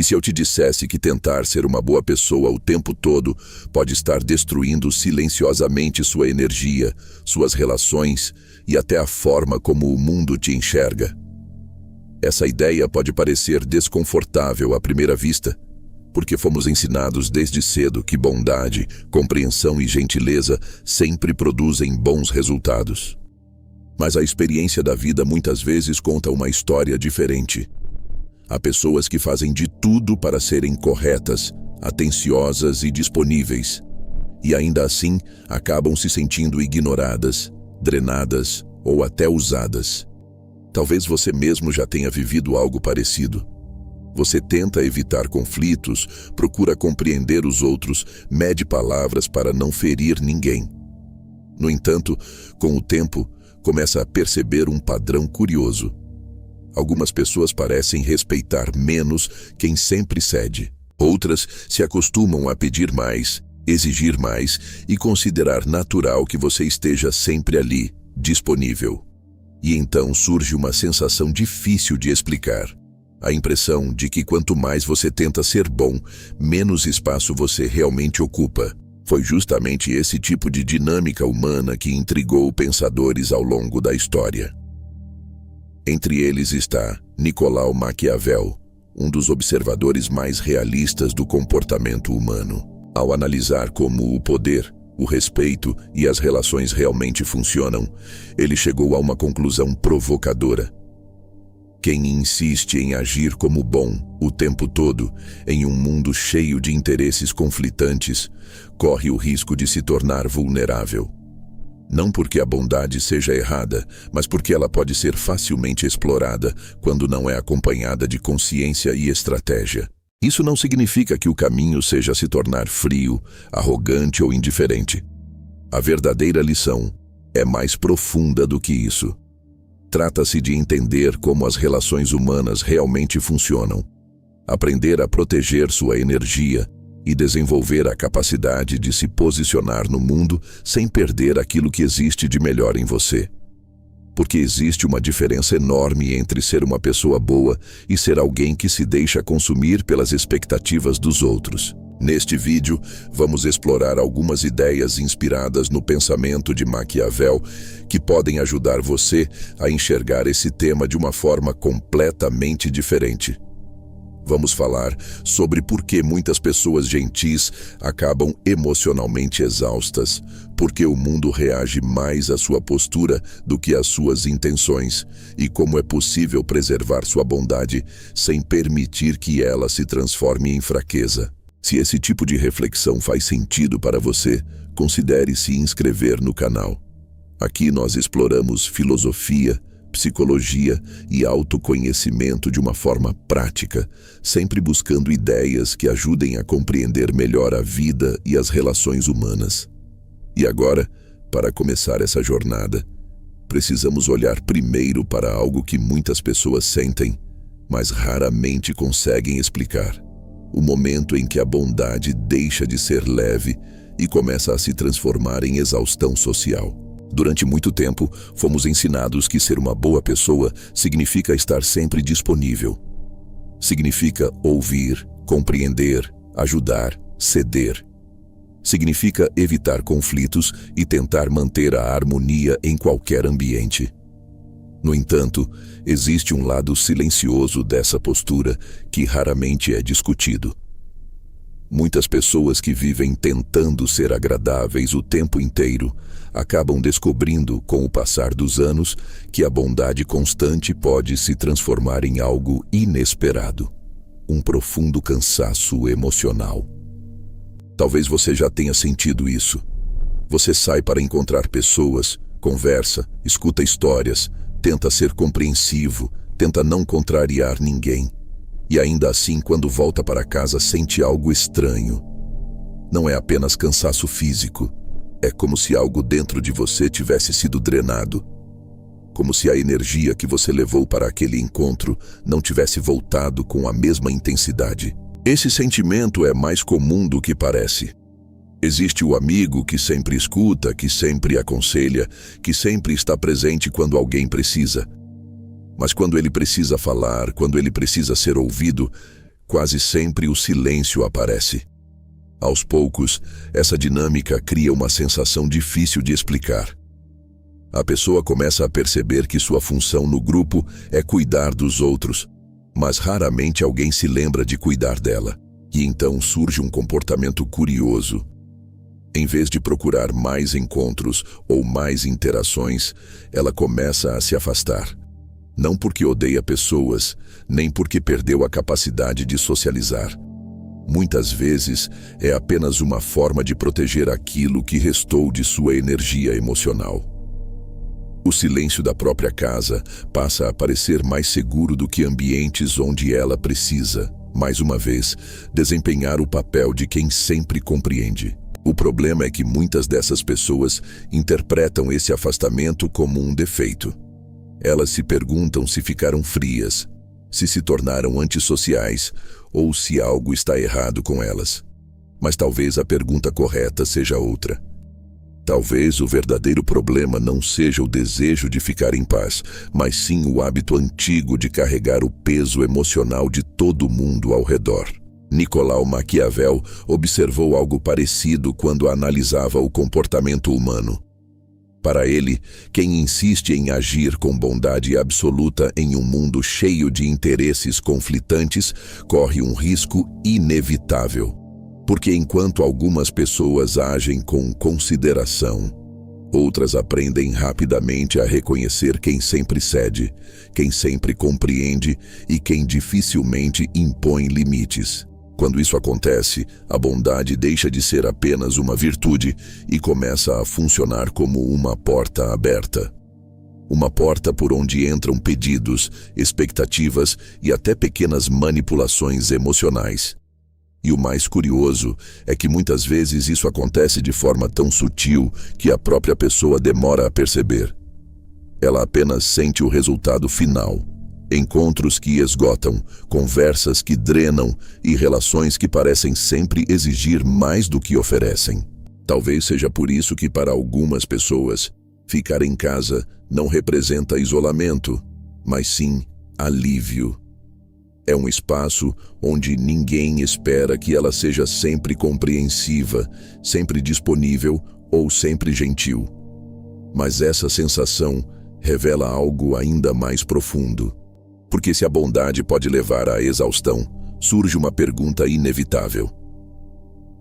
E se eu te dissesse que tentar ser uma boa pessoa o tempo todo pode estar destruindo silenciosamente sua energia, suas relações e até a forma como o mundo te enxerga? Essa ideia pode parecer desconfortável à primeira vista, porque fomos ensinados desde cedo que bondade, compreensão e gentileza sempre produzem bons resultados. Mas a experiência da vida muitas vezes conta uma história diferente. Há pessoas que fazem de tudo para serem corretas, atenciosas e disponíveis, e ainda assim acabam se sentindo ignoradas, drenadas ou até usadas. Talvez você mesmo já tenha vivido algo parecido. Você tenta evitar conflitos, procura compreender os outros, mede palavras para não ferir ninguém. No entanto, com o tempo, começa a perceber um padrão curioso. Algumas pessoas parecem respeitar menos quem sempre cede. Outras se acostumam a pedir mais, exigir mais e considerar natural que você esteja sempre ali, disponível. E então surge uma sensação difícil de explicar. A impressão de que quanto mais você tenta ser bom, menos espaço você realmente ocupa. Foi justamente esse tipo de dinâmica humana que intrigou pensadores ao longo da história. Entre eles está Nicolau Maquiavel, um dos observadores mais realistas do comportamento humano. Ao analisar como o poder, o respeito e as relações realmente funcionam, ele chegou a uma conclusão provocadora. Quem insiste em agir como bom o tempo todo, em um mundo cheio de interesses conflitantes, corre o risco de se tornar vulnerável. Não porque a bondade seja errada, mas porque ela pode ser facilmente explorada quando não é acompanhada de consciência e estratégia. Isso não significa que o caminho seja se tornar frio, arrogante ou indiferente. A verdadeira lição é mais profunda do que isso. Trata-se de entender como as relações humanas realmente funcionam, aprender a proteger sua energia e desenvolver a capacidade de se posicionar no mundo sem perder aquilo que existe de melhor em você. Porque existe uma diferença enorme entre ser uma pessoa boa e ser alguém que se deixa consumir pelas expectativas dos outros. Neste vídeo, vamos explorar algumas ideias inspiradas no pensamento de Maquiavel que podem ajudar você a enxergar esse tema de uma forma completamente diferente. Vamos falar sobre por que muitas pessoas gentis acabam emocionalmente exaustas, porque o mundo reage mais à sua postura do que às suas intenções, e como é possível preservar sua bondade sem permitir que ela se transforme em fraqueza. Se esse tipo de reflexão faz sentido para você, considere se inscrever no canal. Aqui nós exploramos filosofia, psicologia e autoconhecimento de uma forma prática, sempre buscando ideias que ajudem a compreender melhor a vida e as relações humanas. E agora, para começar essa jornada, precisamos olhar primeiro para algo que muitas pessoas sentem, mas raramente conseguem explicar. O momento em que a bondade deixa de ser leve e começa a se transformar em exaustão social. Durante muito tempo, fomos ensinados que ser uma boa pessoa significa estar sempre disponível. Significa ouvir, compreender, ajudar, ceder. Significa evitar conflitos e tentar manter a harmonia em qualquer ambiente. No entanto, existe um lado silencioso dessa postura que raramente é discutido. Muitas pessoas que vivem tentando ser agradáveis o tempo inteiro acabam descobrindo, com o passar dos anos, que a bondade constante pode se transformar em algo inesperado, um profundo cansaço emocional. Talvez você já tenha sentido isso. Você sai para encontrar pessoas, conversa, escuta histórias, tenta ser compreensivo, tenta não contrariar ninguém. E ainda assim, quando volta para casa, sente algo estranho. Não é apenas cansaço físico. É como se algo dentro de você tivesse sido drenado. Como se a energia que você levou para aquele encontro não tivesse voltado com a mesma intensidade. Esse sentimento é mais comum do que parece. Existe o amigo que sempre escuta, que sempre aconselha, que sempre está presente quando alguém precisa. Mas quando ele precisa falar, quando ele precisa ser ouvido, quase sempre o silêncio aparece. Aos poucos, essa dinâmica cria uma sensação difícil de explicar. A pessoa começa a perceber que sua função no grupo é cuidar dos outros, mas raramente alguém se lembra de cuidar dela. E então surge um comportamento curioso. Em vez de procurar mais encontros ou mais interações, ela começa a se afastar. Não porque odeia pessoas, nem porque perdeu a capacidade de socializar. Muitas vezes é apenas uma forma de proteger aquilo que restou de sua energia emocional. O silêncio da própria casa passa a parecer mais seguro do que ambientes onde ela precisa, mais uma vez, desempenhar o papel de quem sempre compreende. O problema é que muitas dessas pessoas interpretam esse afastamento como um defeito. Elas se perguntam se ficaram frias, se tornaram antissociais ou se algo está errado com elas. Mas talvez a pergunta correta seja outra. Talvez o verdadeiro problema não seja o desejo de ficar em paz, mas sim o hábito antigo de carregar o peso emocional de todo mundo ao redor. Nicolau Maquiavel observou algo parecido quando analisava o comportamento humano. Para ele, quem insiste em agir com bondade absoluta em um mundo cheio de interesses conflitantes corre um risco inevitável. Porque enquanto algumas pessoas agem com consideração, outras aprendem rapidamente a reconhecer quem sempre cede, quem sempre compreende e quem dificilmente impõe limites. Quando isso acontece, a bondade deixa de ser apenas uma virtude e começa a funcionar como uma porta aberta. Uma porta por onde entram pedidos, expectativas e até pequenas manipulações emocionais. E o mais curioso é que muitas vezes isso acontece de forma tão sutil que a própria pessoa demora a perceber. Ela apenas sente o resultado final. Encontros que esgotam, conversas que drenam e relações que parecem sempre exigir mais do que oferecem. Talvez seja por isso que para algumas pessoas, ficar em casa não representa isolamento, mas sim alívio. É um espaço onde ninguém espera que ela seja sempre compreensiva, sempre disponível ou sempre gentil. Mas essa sensação revela algo ainda mais profundo. Porque se a bondade pode levar à exaustão, surge uma pergunta inevitável.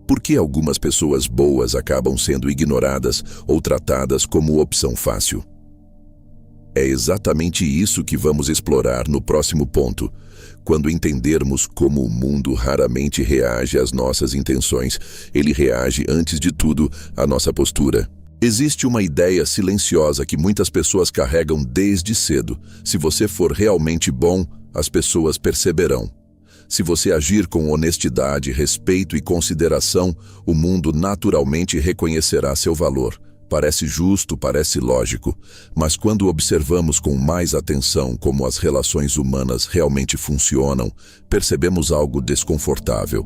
Por que algumas pessoas boas acabam sendo ignoradas ou tratadas como opção fácil? É exatamente isso que vamos explorar no próximo ponto, quando entendermos como o mundo raramente reage às nossas intenções, ele reage, antes de tudo, à nossa postura. Existe uma ideia silenciosa que muitas pessoas carregam desde cedo. Se você for realmente bom, as pessoas perceberão. Se você agir com honestidade, respeito e consideração, o mundo naturalmente reconhecerá seu valor. Parece justo, parece lógico, mas quando observamos com mais atenção como as relações humanas realmente funcionam, percebemos algo desconfortável.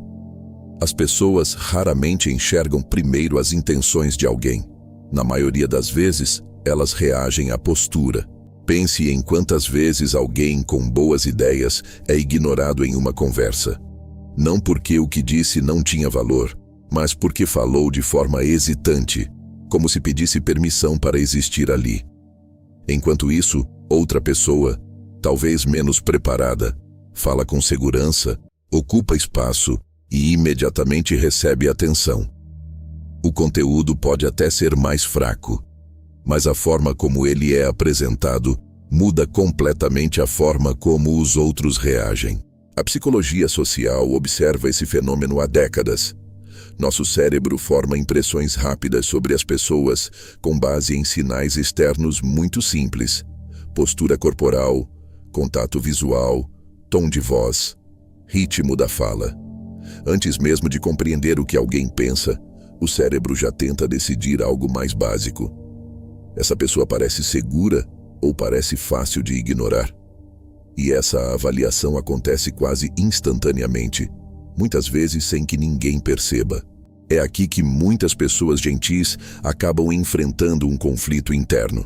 As pessoas raramente enxergam primeiro as intenções de alguém. Na maioria das vezes, elas reagem à postura. Pense em quantas vezes alguém com boas ideias é ignorado em uma conversa. Não porque o que disse não tinha valor, mas porque falou de forma hesitante, como se pedisse permissão para existir ali. Enquanto isso, outra pessoa, talvez menos preparada, fala com segurança, ocupa espaço e imediatamente recebe atenção. O conteúdo pode até ser mais fraco, mas a forma como ele é apresentado muda completamente a forma como os outros reagem. A psicologia social observa esse fenômeno há décadas. Nosso cérebro forma impressões rápidas sobre as pessoas com base em sinais externos muito simples: postura corporal, contato visual, tom de voz, ritmo da fala. Antes mesmo de compreender o que alguém pensa, o cérebro já tenta decidir algo mais básico. Essa pessoa parece segura ou parece fácil de ignorar? E essa avaliação acontece quase instantaneamente, muitas vezes sem que ninguém perceba. É aqui que muitas pessoas gentis acabam enfrentando um conflito interno.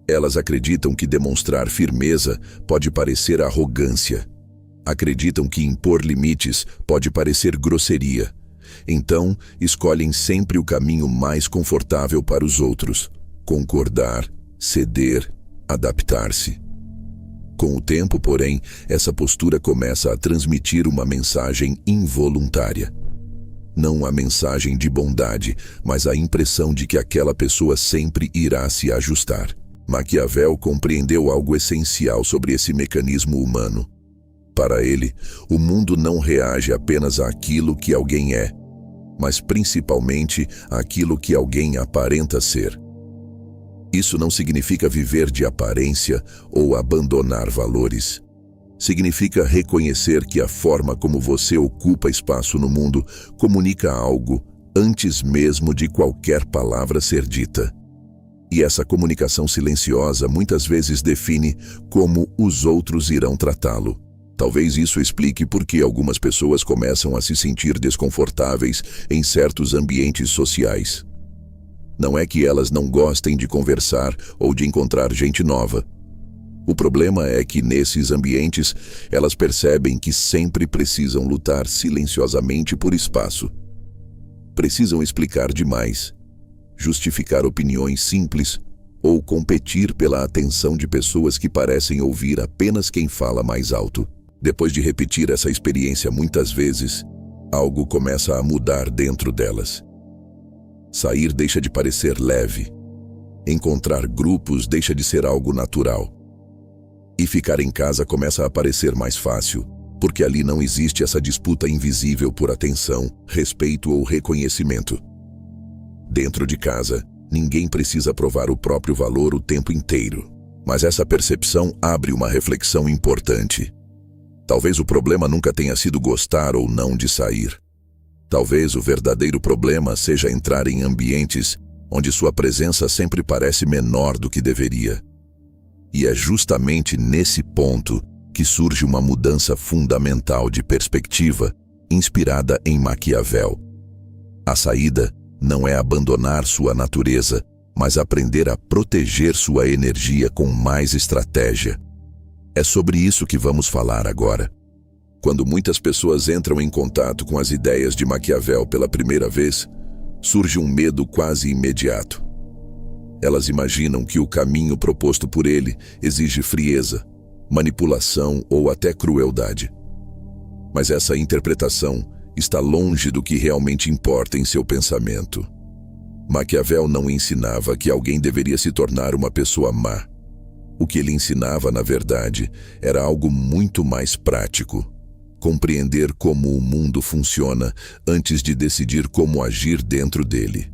Elas acreditam que demonstrar firmeza pode parecer arrogância. Acreditam que impor limites pode parecer grosseria. Então, escolhem sempre o caminho mais confortável para os outros: concordar, ceder, adaptar-se. Com o tempo, porém, essa postura começa a transmitir uma mensagem involuntária. Não a mensagem de bondade, mas a impressão de que aquela pessoa sempre irá se ajustar. Maquiavel compreendeu algo essencial sobre esse mecanismo humano. Para ele, o mundo não reage apenas àquilo que alguém é, mas principalmente àquilo que alguém aparenta ser. Isso não significa viver de aparência ou abandonar valores. Significa reconhecer que a forma como você ocupa espaço no mundo comunica algo antes mesmo de qualquer palavra ser dita. E essa comunicação silenciosa muitas vezes define como os outros irão tratá-lo. Talvez isso explique por que algumas pessoas começam a se sentir desconfortáveis em certos ambientes sociais. Não é que elas não gostem de conversar ou de encontrar gente nova. O problema é que nesses ambientes elas percebem que sempre precisam lutar silenciosamente por espaço. Precisam explicar demais, justificar opiniões simples ou competir pela atenção de pessoas que parecem ouvir apenas quem fala mais alto. Depois de repetir essa experiência muitas vezes, algo começa a mudar dentro delas. Sair deixa de parecer leve. Encontrar grupos deixa de ser algo natural. E ficar em casa começa a parecer mais fácil, porque ali não existe essa disputa invisível por atenção, respeito ou reconhecimento. Dentro de casa, ninguém precisa provar o próprio valor o tempo inteiro. Mas essa percepção abre uma reflexão importante. Talvez o problema nunca tenha sido gostar ou não de sair. Talvez o verdadeiro problema seja entrar em ambientes onde sua presença sempre parece menor do que deveria. E é justamente nesse ponto que surge uma mudança fundamental de perspectiva, inspirada em Maquiavel. A saída não é abandonar sua natureza, mas aprender a proteger sua energia com mais estratégia. É sobre isso que vamos falar agora. Quando muitas pessoas entram em contato com as ideias de Maquiavel pela primeira vez, surge um medo quase imediato. Elas imaginam que o caminho proposto por ele exige frieza, manipulação ou até crueldade. Mas essa interpretação está longe do que realmente importa em seu pensamento. Maquiavel não ensinava que alguém deveria se tornar uma pessoa má. O que ele ensinava, na verdade, era algo muito mais prático: compreender como o mundo funciona antes de decidir como agir dentro dele.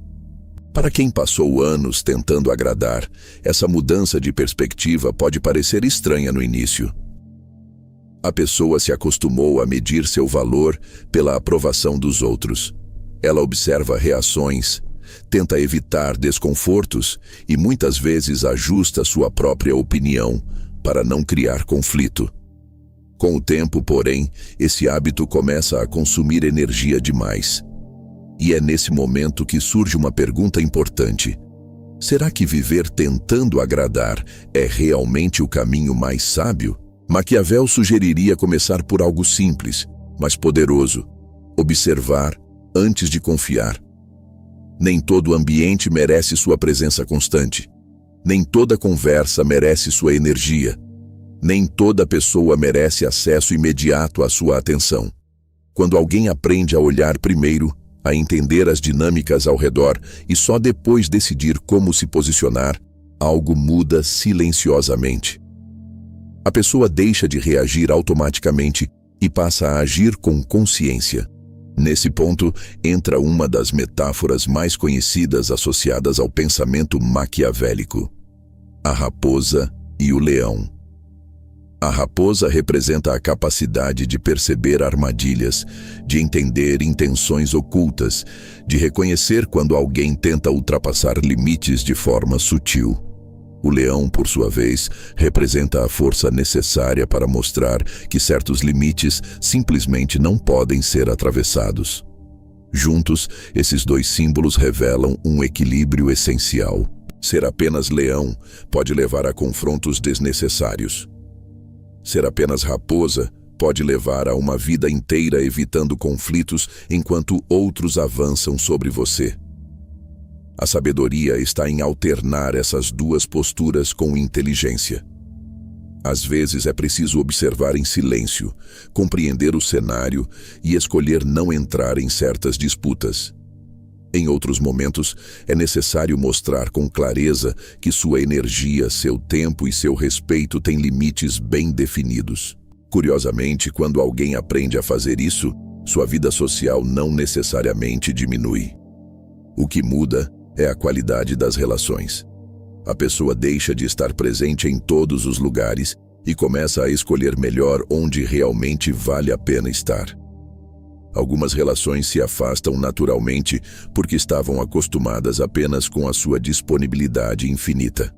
Para quem passou anos tentando agradar, essa mudança de perspectiva pode parecer estranha no início. A pessoa se acostumou a medir seu valor pela aprovação dos outros. Ela observa reações, tenta evitar desconfortos e muitas vezes ajusta sua própria opinião para não criar conflito. Com o tempo, porém, esse hábito começa a consumir energia demais. E é nesse momento que surge uma pergunta importante: será que viver tentando agradar é realmente o caminho mais sábio? Maquiavel sugeriria começar por algo simples, mas poderoso: observar antes de confiar. Nem todo ambiente merece sua presença constante. Nem toda conversa merece sua energia. Nem toda pessoa merece acesso imediato à sua atenção. Quando alguém aprende a olhar primeiro, a entender as dinâmicas ao redor e só depois decidir como se posicionar, algo muda silenciosamente. A pessoa deixa de reagir automaticamente e passa a agir com consciência. Nesse ponto, entra uma das metáforas mais conhecidas associadas ao pensamento maquiavélico: a raposa e o leão. A raposa representa a capacidade de perceber armadilhas, de entender intenções ocultas, de reconhecer quando alguém tenta ultrapassar limites de forma sutil. O leão, por sua vez, representa a força necessária para mostrar que certos limites simplesmente não podem ser atravessados. Juntos, esses dois símbolos revelam um equilíbrio essencial. Ser apenas leão pode levar a confrontos desnecessários. Ser apenas raposa pode levar a uma vida inteira evitando conflitos enquanto outros avançam sobre você. A sabedoria está em alternar essas duas posturas com inteligência. Às vezes é preciso observar em silêncio, compreender o cenário e escolher não entrar em certas disputas. Em outros momentos, é necessário mostrar com clareza que sua energia, seu tempo e seu respeito têm limites bem definidos. Curiosamente, quando alguém aprende a fazer isso, sua vida social não necessariamente diminui. O que muda é a qualidade das relações. A pessoa deixa de estar presente em todos os lugares e começa a escolher melhor onde realmente vale a pena estar. Algumas relações se afastam naturalmente porque estavam acostumadas apenas com a sua disponibilidade infinita.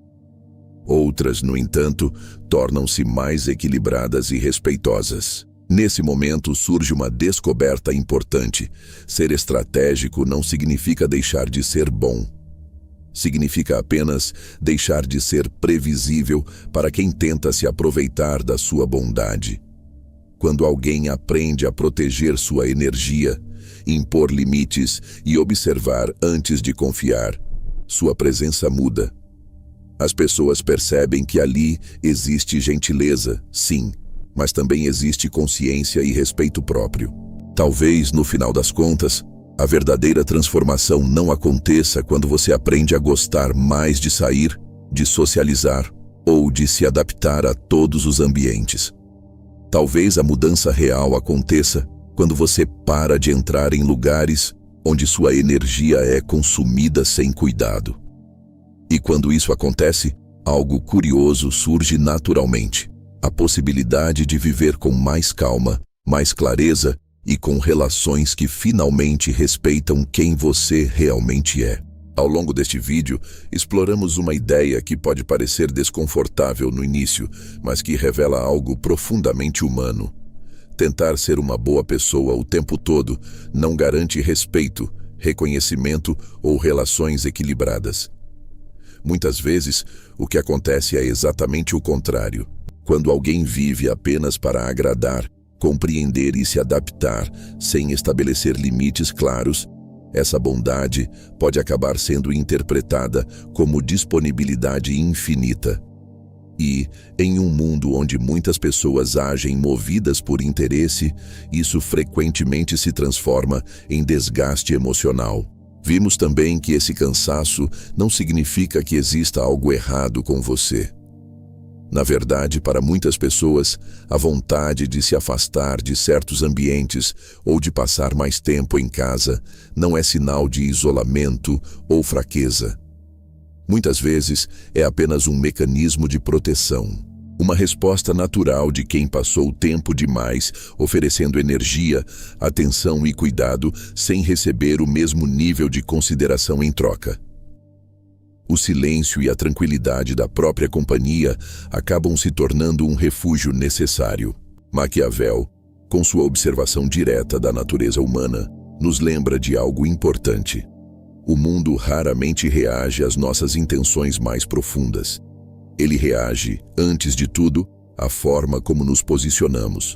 Outras, no entanto, tornam-se mais equilibradas e respeitosas. Nesse momento surge uma descoberta importante. Ser estratégico não significa deixar de ser bom. Significa apenas deixar de ser previsível para quem tenta se aproveitar da sua bondade. Quando alguém aprende a proteger sua energia, impor limites e observar antes de confiar, sua presença muda. As pessoas percebem que ali existe gentileza, sim, mas também existe consciência e respeito próprio. Talvez, no final das contas, a verdadeira transformação não aconteça quando você aprende a gostar mais de sair, de socializar ou de se adaptar a todos os ambientes. Talvez a mudança real aconteça quando você para de entrar em lugares onde sua energia é consumida sem cuidado. E quando isso acontece, algo curioso surge naturalmente: a possibilidade de viver com mais calma, mais clareza e com relações que finalmente respeitam quem você realmente é. Ao longo deste vídeo, exploramos uma ideia que pode parecer desconfortável no início, mas que revela algo profundamente humano. Tentar ser uma boa pessoa o tempo todo não garante respeito, reconhecimento ou relações equilibradas. Muitas vezes, o que acontece é exatamente o contrário. Quando alguém vive apenas para agradar, compreender e se adaptar, sem estabelecer limites claros, essa bondade pode acabar sendo interpretada como disponibilidade infinita. E, em um mundo onde muitas pessoas agem movidas por interesse, isso frequentemente se transforma em desgaste emocional. Vimos também que esse cansaço não significa que exista algo errado com você. Na verdade, para muitas pessoas, a vontade de se afastar de certos ambientes ou de passar mais tempo em casa não é sinal de isolamento ou fraqueza. Muitas vezes, é apenas um mecanismo de proteção, uma resposta natural de quem passou tempo demais oferecendo energia, atenção e cuidado sem receber o mesmo nível de consideração em troca. O silêncio e a tranquilidade da própria companhia acabam se tornando um refúgio necessário. Maquiavel, com sua observação direta da natureza humana, nos lembra de algo importante. O mundo raramente reage às nossas intenções mais profundas. Ele reage, antes de tudo, à forma como nos posicionamos.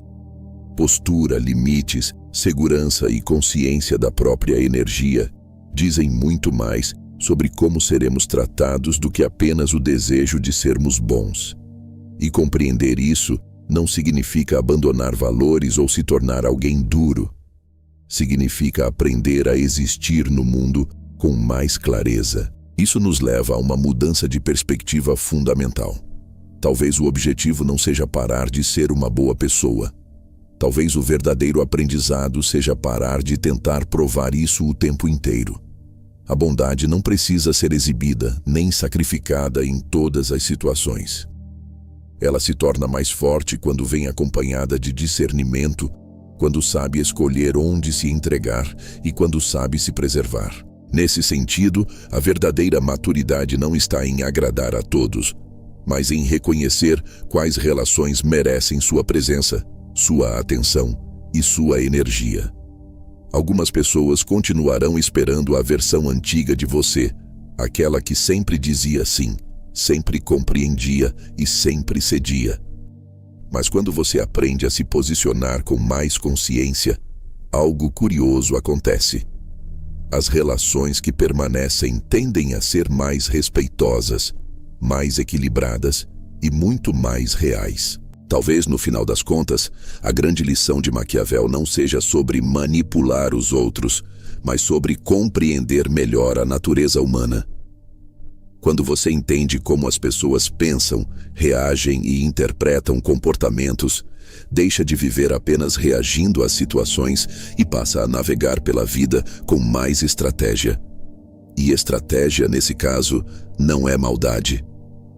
Postura, limites, segurança e consciência da própria energia dizem muito mais sobre como seremos tratados do que apenas o desejo de sermos bons. E compreender isso não significa abandonar valores ou se tornar alguém duro. Significa aprender a existir no mundo com mais clareza. Isso nos leva a uma mudança de perspectiva fundamental. Talvez o objetivo não seja parar de ser uma boa pessoa. Talvez o verdadeiro aprendizado seja parar de tentar provar isso o tempo inteiro. A bondade não precisa ser exibida nem sacrificada em todas as situações. Ela se torna mais forte quando vem acompanhada de discernimento, quando sabe escolher onde se entregar e quando sabe se preservar. Nesse sentido, a verdadeira maturidade não está em agradar a todos, mas em reconhecer quais relações merecem sua presença, sua atenção e sua energia. Algumas pessoas continuarão esperando a versão antiga de você, aquela que sempre dizia sim, sempre compreendia e sempre cedia. Mas quando você aprende a se posicionar com mais consciência, algo curioso acontece. As relações que permanecem tendem a ser mais respeitosas, mais equilibradas e muito mais reais. Talvez, no final das contas, a grande lição de Maquiavel não seja sobre manipular os outros, mas sobre compreender melhor a natureza humana. Quando você entende como as pessoas pensam, reagem e interpretam comportamentos, deixa de viver apenas reagindo às situações e passa a navegar pela vida com mais estratégia. E estratégia, nesse caso, não é maldade.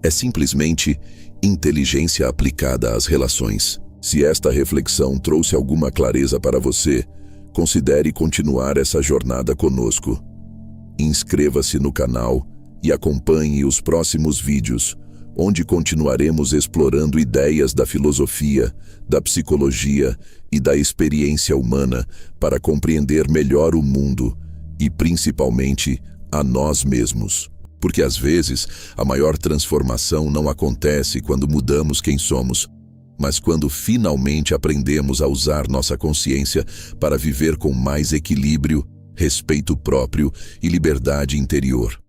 É simplesmente inteligência aplicada às relações. Se esta reflexão trouxe alguma clareza para você, considere continuar essa jornada conosco. Inscreva-se no canal e acompanhe os próximos vídeos, onde continuaremos explorando ideias da filosofia, da psicologia e da experiência humana para compreender melhor o mundo e, principalmente, a nós mesmos. Porque às vezes a maior transformação não acontece quando mudamos quem somos, mas quando finalmente aprendemos a usar nossa consciência para viver com mais equilíbrio, respeito próprio e liberdade interior.